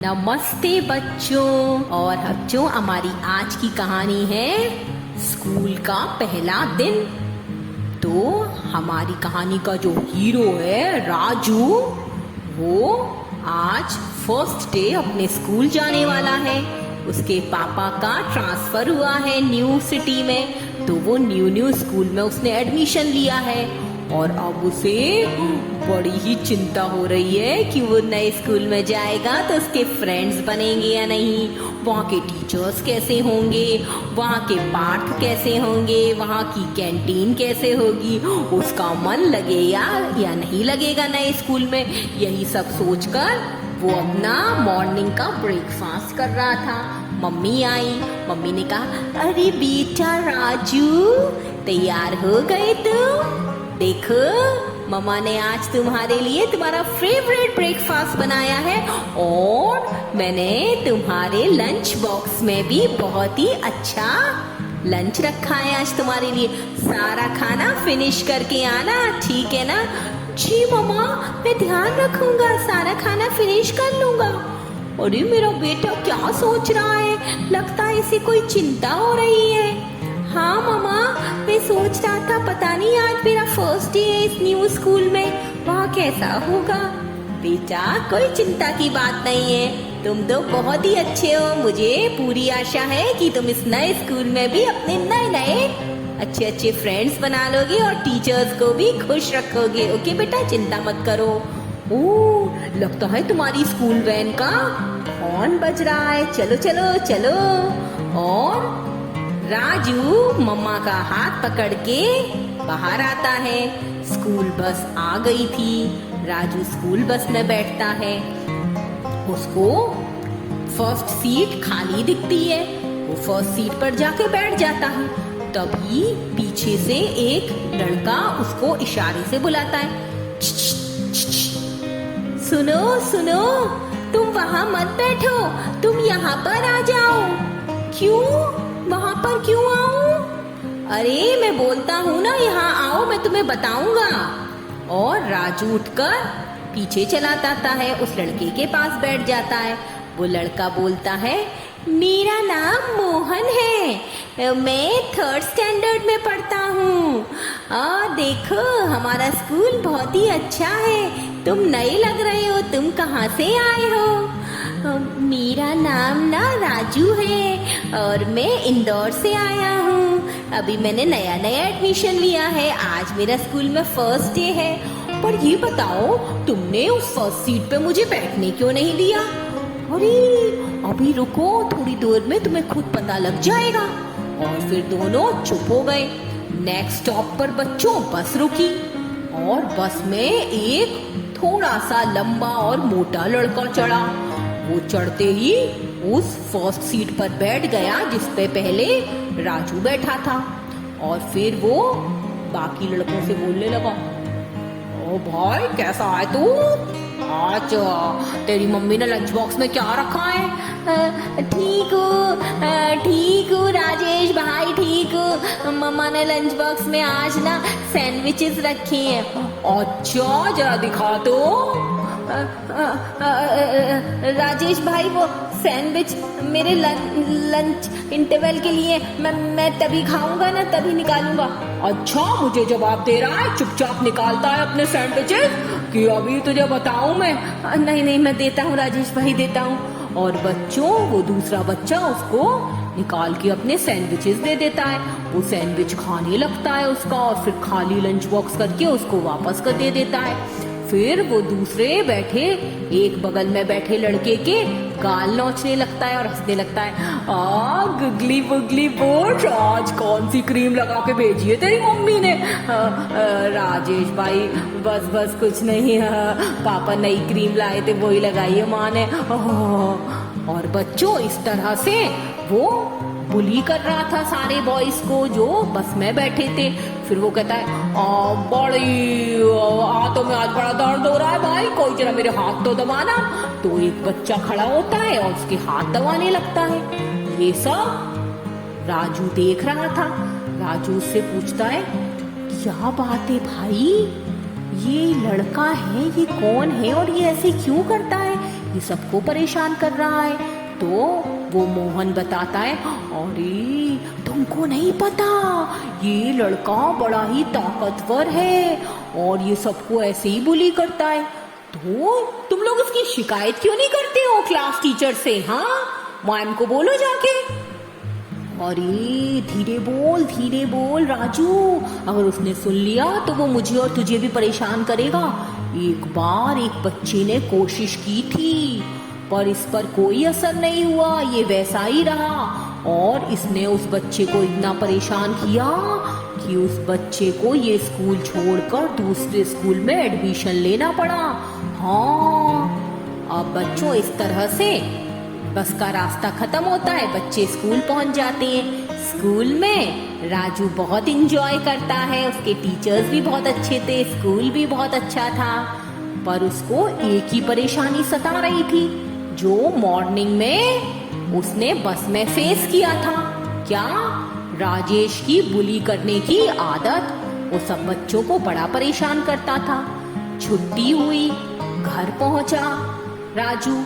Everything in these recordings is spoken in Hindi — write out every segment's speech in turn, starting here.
नमस्ते बच्चों। और बच्चों, हमारी आज की कहानी है स्कूल का पहला दिन। तो हमारी कहानी का जो हीरो है राजू, वो आज फर्स्ट डे अपने स्कूल जाने वाला है। उसके पापा का ट्रांसफर हुआ है न्यू सिटी में, तो वो न्यू स्कूल में उसने एडमिशन लिया है। और अब उसे बड़ी ही चिंता हो रही है कि वो नए स्कूल में जाएगा तो उसके फ्रेंड्स बनेंगे या नहीं, वहाँ के टीचर्स कैसे होंगे, वहाँ के पाठ कैसे होंगे, वहाँ की कैंटीन कैसे होगी, उसका मन लगेगा या नहीं लगेगा नए स्कूल में। यही सब सोचकर वो अपना मॉर्निंग का ब्रेकफास्ट कर रहा था। मम्मी आई। मम्मी ने कहा, अरे बेटा राजू, तैयार हो गए तुम? देखो, मम्मा ने आज तुम्हारे लिए तुम्हारा फेवरेट ब्रेकफास्ट बनाया है, और मैंने तुम्हारे लंच बॉक्स में भी बहुत ही अच्छा लंच रखा है आज तुम्हारे लिए। सारा खाना फिनिश करके आना, ठीक है ना? जी मम्मा, मैं ध्यान रखूंगा, सारा खाना फिनिश कर लूंगा। अरे मेरा बेटा क्या सोच रहा है? लगता है इसे कोई चिंता हो रही है। हाँ मम्मा, मैं सोच रहा था पता नहीं आज मेरा फर्स्ट डे है इस न्यू स्कूल में, वहाँ कैसा होगा। बेटा, कोई चिंता की बात नहीं है, तुम तो बहुत ही अच्छे हो। मुझे पूरी आशा है कि तुम इस नए स्कूल में भी अपने नए अच्छे फ्रेंड्स बना लोगे और टीचर्स को भी खुश रखोगे। ओके बेटा, चिंता मत करो। ओह, लगता है तुम्हारी स्कूल वैन का हॉर्न बज रहा है। चलो चलो चलो। और राजू मम्मा का हाथ पकड़ के बाहर आता है। स्कूल बस आ गई थी। राजू स्कूल बस में बैठता है। उसको फर्स्ट सीट खाली दिखती है। वो फर्स्ट सीट पर जाके बैठ जाता है। तभी पीछे से एक लड़का उसको इशारे से बुलाता है, सुनो सुनो, तुम वहां मत बैठो, तुम यहाँ पर आ जाओ। क्यों? वहां पर क्यों आऊं? अरे मैं बोलता हूँ ना, यहाँ आओ, मैं तुम्हें बताऊंगा। और राजू उठकर पीछे चला जाता है, उस लड़के के पास बैठ जाता है। वो लड़का बोलता है, मेरा नाम मोहन है, मैं 3rd स्टैंडर्ड में पढ़ता हूँ। देखो, हमारा स्कूल बहुत ही अच्छा है। तुम नए लग रहे हो, तुम कहाँ से आए हो? मेरा नाम ना राजू है और मैं इंदौर से आया हूँ। अभी मैंने नया एडमिशन लिया है। आज मेरा स्कूल में फर्स्ट डे है। पर ये बताओ, तुमने उस फर्स्ट सीट पे मुझे बैठने क्यों नहीं दिया? अरे अभी रुको, थोड़ी देर में तुम्हें खुद पता लग जाएगा। और फिर दोनों चुप हो गए। नेक्स्ट स्टॉप पर बच्चों बस रुकी, और बस में एक थोड़ा सा लंबा और मोटा लड़का चढ़ा। वो चढ़ते ही उस फर्स्ट सीट पर बैठ गया जिस पे पहले राजू बैठा था। और फिर वो बाकी लड़कों से बोलने लगा, ओ भाई, कैसा है तू? आज तेरी मम्मी ने लंच बॉक्स में क्या रखा है? ठीक हूँ राजेश भाई, ठीक हूँ। मम्मा ने लंच बॉक्स में आज ना सैंडविचेस रखे हैं। अच्छा, जरा दिखा तो। राजेश भाई, वो सैंडविच मेरे लंच इंटरवल के लिए मैं तभी खाऊंगा ना, तभी निकालूंगा। अच्छा, मुझे जवाब दे रहा है, चुपचाप निकालता है अपने सैंडविचेस कि अभी तुझे बताऊं मैं? नहीं, मैं देता हूँ राजेश भाई, देता हूँ। और बच्चों, वो दूसरा बच्चा उसको निकाल के अपने सैंडविचेस दे देता है। वो सैंडविच खाने लगता है उसका, और फिर खाली लंच बॉक्स करके उसको वापस कर दे देता है। फिर वो दूसरे बैठे, एक बगल में बैठे लड़के के गाल नोचने लगता है और हंसने लगता है। गुगली बुगली बोट, आज कौन सी क्रीम लगा के भेजी है तेरी मम्मी ने? राजेश भाई, बस कुछ नहीं, पापा नई क्रीम लाए थे, वही लगाई है माँ ने। और बच्चों, इस तरह से वो बुली कर रहा था सारे बॉयज को जो बस में बैठे थे। फिर वो कहता है, बड़ी हाथों में आज बड़ा दर्द हो रहा है भाई, कोई जरा मेरे हाथ तो दबाना। तो एक बच्चा खड़ा होता है और उसके हाथ दबाने लगता है। ये सब राजू देख रहा था। राजू उससे पूछता है, क्या बात है भाई, ये लड़का है, ये कौन है और ये ऐसे क्यों करता है? ये सबको परेशान कर रहा है। तो वो मोहन बताता है, अरे तुमको नहीं पता, ये लड़का बड़ा ही ताकतवर है और ये सबको ऐसे ही बुली करता है। तो तुम लोग इसकी शिकायत क्यों नहीं करते हो क्लास टीचर से? हाँ, मैम को बोलो जाके। अरे धीरे बोल राजू, अगर उसने सुन लिया तो वो मुझे और तुझे भी परेशान करेगा। एक बार एक बच्चे ने कोशिश की थी पर इस पर कोई असर नहीं हुआ, ये वैसा ही रहा और इसने उस बच्चे को इतना परेशान किया कि उस बच्चे को ये स्कूल छोड़कर दूसरे स्कूल में एडमिशन लेना पड़ा। हाँ, अब बच्चों इस तरह से बस का रास्ता खत्म होता है, बच्चे स्कूल पहुंच जाते हैं। स्कूल में राजू बहुत इंजॉय करता है, उसके टीचर्स भी बहुत अच्छे थे, स्कूल भी बहुत अच्छा था। पर उसको एक ही परेशानी सता रही थी जो मॉर्निंग में उसने बस में फेस किया था। क्या? राजेश की बुली करने की आदत। वो सब बच्चों को बड़ा परेशान करता था। छुट्टी हुई, घर पहुंचा राजू।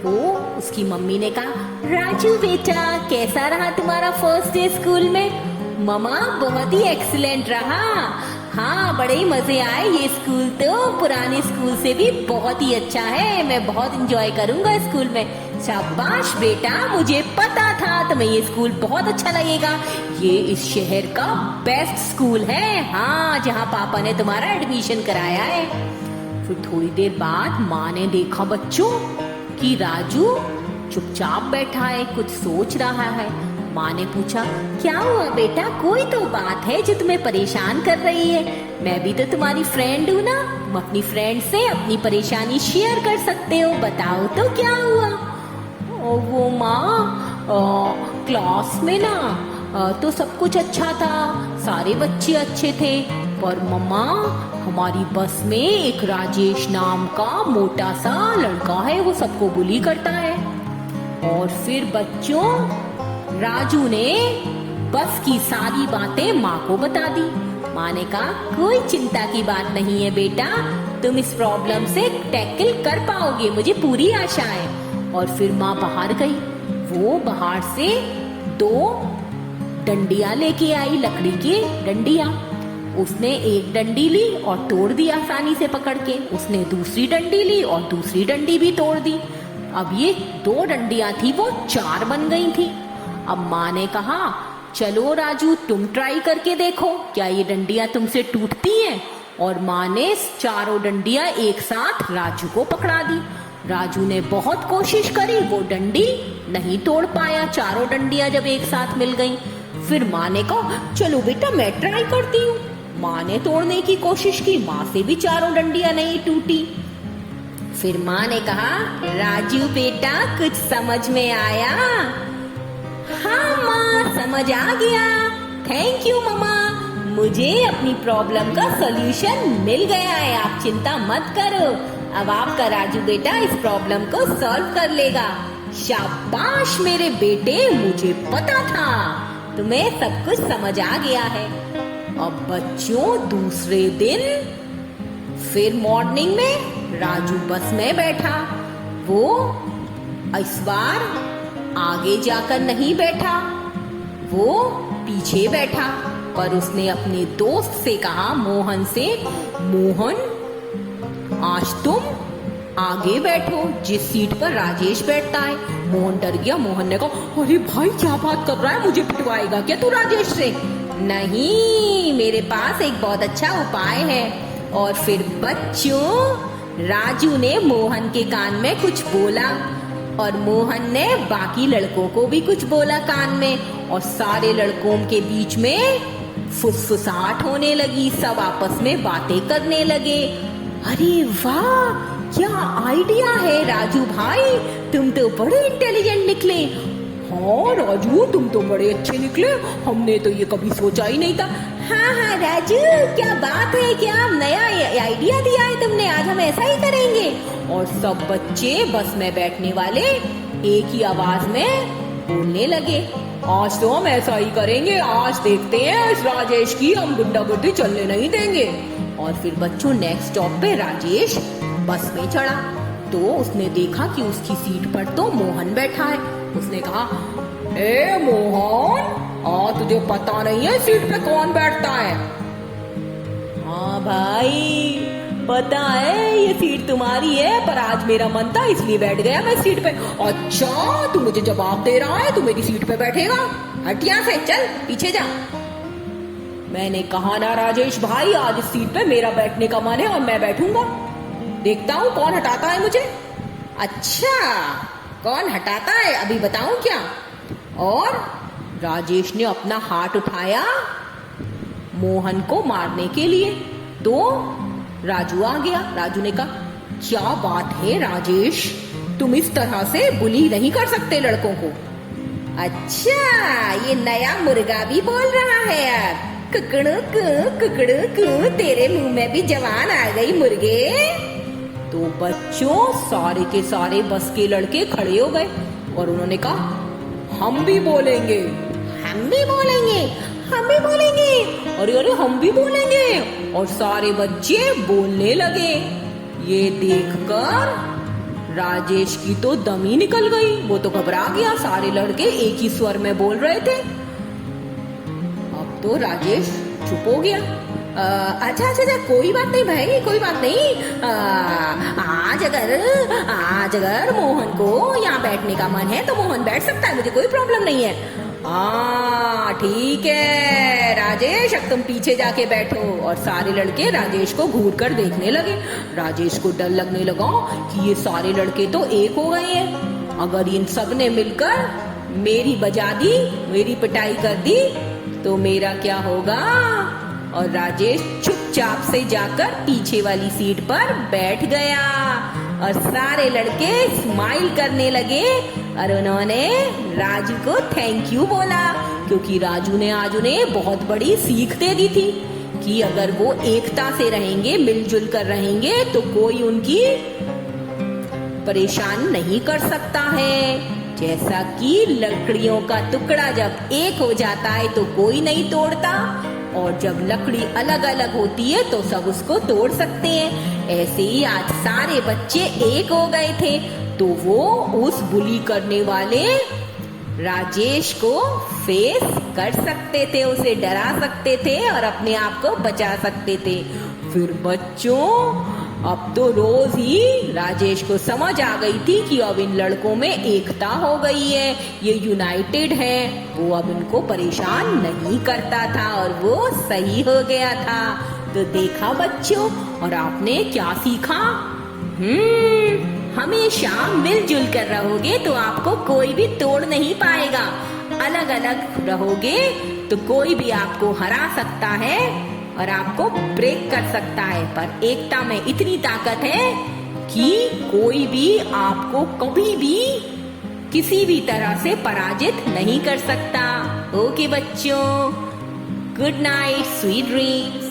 वो उसकी मम्मी ने कहा, राजू बेटा कैसा रहा तुम्हारा फर्स्ट डे स्कूल में? मम्मा बहुत ही एक्सीलेंट रहा। हाँ, बड़े ही मजे आए, ये स्कूल तो पुराने स्कूल से भी बहुत ही अच्छा है, मैं बहुत एंजॉय करूंगा स्कूल में। शाबाश बेटा, मुझे पता था तुम्हें ये स्कूल बहुत अच्छा लगेगा, ये इस शहर का बेस्ट स्कूल है। हाँ, जहाँ पापा ने तुम्हारा एडमिशन कराया है। फिर थोड़ी देर बाद माँ ने देखा बच्चों कि राजू चुपचाप बैठा है, कुछ सोच रहा है। माँ ने पूछा, क्या हुआ बेटा, कोई तो बात है जो तुम्हें परेशान कर रही है? मैं भी तो तुम्हारी फ्रेंड हूँ ना, तुम अपनी फ्रेंड से अपनी परेशानी शेयर कर सकते हो, बताओ तो क्या हुआ? वो माँ, क्लास में ना तो सब कुछ अच्छा था, सारे बच्चे अच्छे थे, पर मम्मा हमारी बस में एक राजेश नाम का मोटा सा लड़का है, वो सबको बुली करता है। और फिर बच्चों राजू ने बस की सारी बातें माँ को बता दी। माँ ने कहा, कोई चिंता की बात नहीं है बेटा, तुम इस प्रॉब्लम से टैकल कर पाओगे, मुझे पूरी आशा है। और फिर माँ बाहर गई। वो बाहर से 2 डंडियां लेके आई, लकड़ी की डंडियां। उसने एक डंडी ली और तोड़ दी आसानी से पकड़ के। उसने दूसरी डंडी ली और दूसरी डंडी भी तोड़ दी। अब ये 2 डंडियां थी, वो 4 बन गई थी। अब माँ ने कहा, चलो राजू तुम ट्राई करके देखो, क्या ये डंडियां तुमसे टूटती हैं? और माँ ने 4 डंडियां एक साथ राजू को पकड़ा दी। राजू ने बहुत कोशिश करी, वो डंडी नहीं तोड़ पाया, 4 डंडियां जब एक साथ मिल गईं। फिर माँ ने कहा, चलो बेटा मैं ट्राई करती हूँ। माँ ने तोड़ने की कोशिश की, माँ से भी 4 डंडियां नहीं टूटी। फिर माँ ने कहा, राजू बेटा कुछ समझ में आया? हाँ माँ, समझ आ गया, थैंक यू मम्मा, मुझे अपनी प्रॉब्लम का सॉल्यूशन मिल गया है, आप चिंता मत करो, अब आपका राजू बेटा इस प्रॉब्लम को सॉल्व कर लेगा। शाबाश मेरे बेटे, मुझे पता था तुम्हें सब कुछ समझ आ गया है। अब बच्चों दूसरे दिन फिर मॉर्निंग में राजू बस में बैठा। वो इस बार आगे जाकर नहीं बैठा, वो पीछे बैठा। पर उसने अपने दोस्त से कहा, मोहन से, मोहन आज तुम आगे बैठो जिस सीट पर राजेश बैठता है। मोहन डर गया। मोहन ने कहा, अरे भाई क्या बात कर रहा है, मुझे पिटवाएगा क्या तू राजेश से? नहीं, मेरे पास एक बहुत अच्छा उपाय है। और फिर बच्चों राजू ने मोहन के कान में कुछ बोला और मोहन ने बाकी लड़कों को भी कुछ बोला कान में, और सारे लड़कों के बीच में फुसफुसाहट होने लगी, सब आपस में बातें करने लगे। अरे वाह, क्या आइडिया है राजू भाई, तुम तो बड़े इंटेलिजेंट निकले। हाँ राजू, तुम तो बड़े अच्छे निकले, हमने तो ये कभी सोचा ही नहीं था। हाँ हाँ राजू, क्या बात है, क्या नया आइडिया दिया है तुमने, आज हम ऐसा ही करेंगे। और सब बच्चे बस में बैठने वाले एक ही आवाज में बोलने लगे, आज तो हम ऐसा ही करेंगे, आज देखते हैं इस राजेश की हम गुंडागर्दी चलने नहीं देंगे। और फिर बच्चों नेक्स्ट स्टॉप पे राजेश बस में चढ़ा। तो उसने देखा कि उसकी सीट पर तो मोहन बैठा है। उसने कहा, ए मोहन, तुझे पता नहीं है सीट पे कौन बैठता है? हाँ भाई, पता है ये सीट तुम्हारी है, पर आज मेरा मन था इसलिए बैठ गया मैं सीट पे। अच्छा, तू मुझे जवाब दे रहा है, तू मेरी सीट पे बैठेगा? हट यहाँ से, चल पीछे जा। मैंने कहा ना राजेश भाई, आज इस सीट पे मेरा बैठने का मन है और मैं बैठूंगा। देखता हूँ कौन हटाता है मुझे। अच्छा, कौन हटाता है अभी बताऊं क्या? और राजेश ने अपना हाथ उठाया मोहन को मारने के लिए, तो राजू आ गया। राजू ने कहा, क्या बात है राजेश, तुम इस तरह से बुली नहीं कर सकते लड़कों को। अच्छा, ये नया मुर्गा भी बोल रहा है यार। कुकड़ू तेरे मुंह में भी जवान आ गई मुर्गे। तो बच्चों, सारे के सारे बस के लड़के खड़े हो गए और उन्होंने कहा, हम भी बोलेंगे, हम भी बोलेंगे, हम भी बोलेंगे, अरे अरे हम भी बोलेंगे। और सारे बच्चे बोलने लगे। ये देखकर राजेश की तो दम ही निकल गई, वो तो घबरा गया। सारे लड़के एक ही स्वर में बोल रहे थे। अब तो राजेश चुप हो गया। अच्छा, कोई बात नहीं भाई, कोई बात नहीं। आज अगर मोहन को यहाँ बैठने का मन है तो मोहन बैठ सकता है, मुझे कोई प्रॉब्लम नहीं है। हाँ ठीक है राजेश, अब तुम पीछे जाके बैठो। और सारे लड़के राजेश को घूर कर देखने लगे। राजेश को डर लगने लगा कि ये सारे लड़के तो एक हो गए हैं, अगर इन सब ने मिलकर मेरी बजा दी, मेरी पिटाई कर दी तो मेरा क्या होगा। और राजेश चुपचाप से जाकर पीछे वाली सीट पर बैठ गया और सारे लड़के स्माइल करने लगे और उन्होंने राजू को थैंक यू बोला, क्योंकि राजू ने आज उन्हें बहुत बड़ी सीख दे दी थी कि अगर वो एकता से रहेंगे, मिलजुल कर रहेंगे, तो कोई उनकी परेशान नहीं कर सकता है। जैसा कि लकड़ियों का टुकड़ा जब एक हो जाता है तो कोई नहीं तोड़ता, और जब लकड़ी अलग अलग होती है तो सब उसको तोड़ सकते हैं। ऐसे ही आज सारे बच्चे एक हो गए थे, तो वो उस बुली करने वाले राजेश को फेस कर सकते थे, उसे डरा सकते थे और अपने आप को बचा सकते थे। फिर बच्चों, अब तो रोज ही राजेश को समझ आ गई थी कि अब इन लड़कों में एकता हो गई है, ये यूनाइटेड है, वो अब इनको परेशान नहीं करता था और वो सही हो गया था। तो देखा बच्चों, और आपने क्या सीखा? हमेशा मिलजुल कर रहोगे तो आपको कोई भी तोड़ नहीं पाएगा। अलग अलग रहोगे तो कोई भी आपको हरा सकता है और आपको ब्रेक कर सकता है, पर एकता में इतनी ताकत है कि कोई भी आपको कभी भी किसी भी तरह से पराजित नहीं कर सकता। ओके बच्चों, गुड नाइट, स्वीट ड्रीम्स।